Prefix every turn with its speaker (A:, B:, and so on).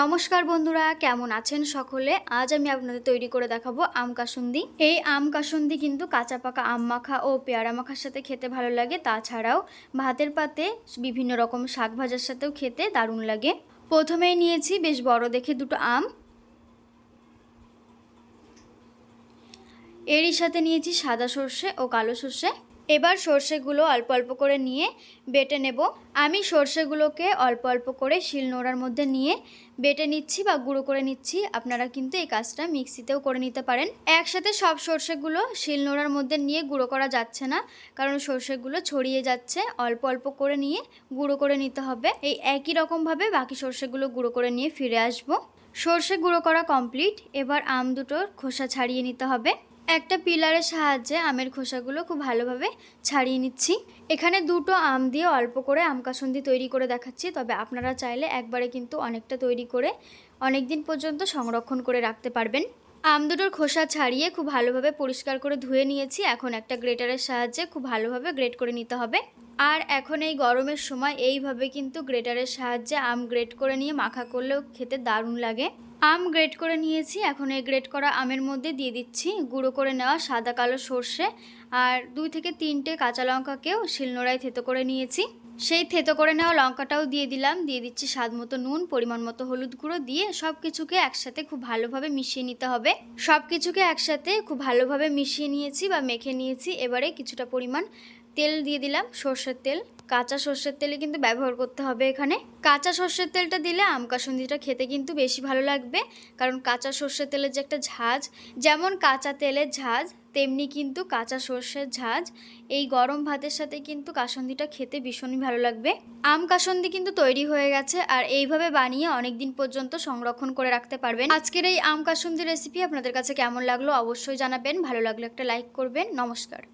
A: নমস্কার বন্ধুরা, কেমন আছেন সকলে। আজ আমি আপনাদের তৈরি করে দেখাবো আম কাসুন্দি। এই আম কাসুন্দি কিন্তু কাঁচা পাকা আম মাখা ও পেয়ারা মাখার সাথে খেতে ভালো লাগে, তাছাড়াও ভাতের পাতে বিভিন্ন রকম শাক ভাজার সাথেও খেতে দারুণ লাগে। প্রথমেই নিয়েছি বেশ বড় দেখে দুটো আম, এরই সাথে নিয়েছি সাদা সর্ষে ও কালো সর্ষে। এবার সর্ষেগুলো অল্প অল্প করে নিয়ে বেটে নেব। আমি সর্ষেগুলোকে অল্প অল্প করে শিলনোড়ার মধ্যে নিয়ে বেটে নিচ্ছি বা গুঁড়ো করে নিচ্ছি। আপনারা কিন্তু এই কাজটা মিক্সিতেও করে নিতে পারেন। একসাথে সব সর্ষেগুলো শিলনোড়ার মধ্যে নিয়ে গুঁড়ো করা যাচ্ছে না, কারণ সর্ষেগুলো ছড়িয়ে যাচ্ছে। অল্প অল্প করে নিয়ে গুঁড়ো করে নিতে হবে। এই একই রকমভাবে বাকি সর্ষেগুলো গুঁড়ো করে নিয়ে ফিরে আসব। সর্ষে গুঁড়ো করা কমপ্লিট। এবার আম দুটোর খোসা ছাড়িয়ে নিতে হবে। একটা পিলারের সাহায্যে আমের খোসাগুলো খুব ভালোভাবে ছাড়িয়ে নিচ্ছি। এখানে দুটো আম দিয়ে অল্প করে আম কাসুন্দি তৈরি করে দেখাচ্ছি, তবে আপনারা চাইলে একবারে কিন্তু অনেকটা তৈরি করে অনেক দিন পর্যন্ত সংরক্ষণ করে রাখতে পারবেন। আম দুটোর খোসা ছাড়িয়ে খুব ভালোভাবে পরিষ্কার করে ধুয়ে নিয়েছি। এখন একটা গ্রেটারের সাহায্যে খুব ভালোভাবে গ্রেট করে নিতে হবে। আর এখন এই গরমের সময় এইভাবে কিন্তু গ্রেটারের সাহায্যে আম গ্রেট করে নিয়ে মাখা করলেও খেতে দারুণ লাগে। আম গ্রেট করে নিয়েছি। এখন এই গ্রেট করা আমের মধ্যে দিয়ে দিচ্ছি গুঁড়ো করে নেওয়া সাদা কালো সর্ষে, আর 2 থেকে 3টে কাঁচা লঙ্কাকেও শিলনোড়ায় থেতো করে নিয়েছি। সেই থেতো করে নেওয়া লঙ্কাটাও দিয়ে দিলাম। দিয়ে দিচ্ছি স্বাদ মতো নুন, পরিমাণ মতো হলুদ গুঁড়ো দিয়ে সব কিছুকে একসাথে খুব ভালোভাবে মিশিয়ে নিতে হবে। সব কিছুকে একসাথে খুব ভালোভাবে মিশিয়ে নিয়েছি বা মেখে নিয়েছি। এবারে কিছুটা পরিমাণ তেল দিয়ে দিলাম, সর্ষের তেল। কাঁচা সর্ষের তেলে কিন্তু ব্যবহার করতে হবে। এখানে কাঁচা সর্ষের তেলটা দিলে আম কাসুন্দিটা খেতে কিন্তু বেশি ভালো লাগবে, কারণ কাঁচা সর্ষের তেলের যে একটা ঝাঁজ, যেমন কাঁচা তেলের ঝাঁজ তেমনি কিন্তু কাঁচা সর্ষের ঝাঁজ। এই গরম ভাতের সাথে কিন্তু কাসুন্দিটা খেতে ভীষণই ভালো লাগবে। আম কাসুন্দি কিন্তু তৈরি হয়ে গেছে, আর এইভাবে বানিয়ে অনেক দিন পর্যন্ত সংরক্ষণ করে রাখতে পারবেন। আজকের এই আম কাসুন্দি রেসিপি আপনাদের কাছে কেমন লাগলো অবশ্যই জানাবেন। ভালো লাগলে একটা লাইক করবেন। নমস্কার।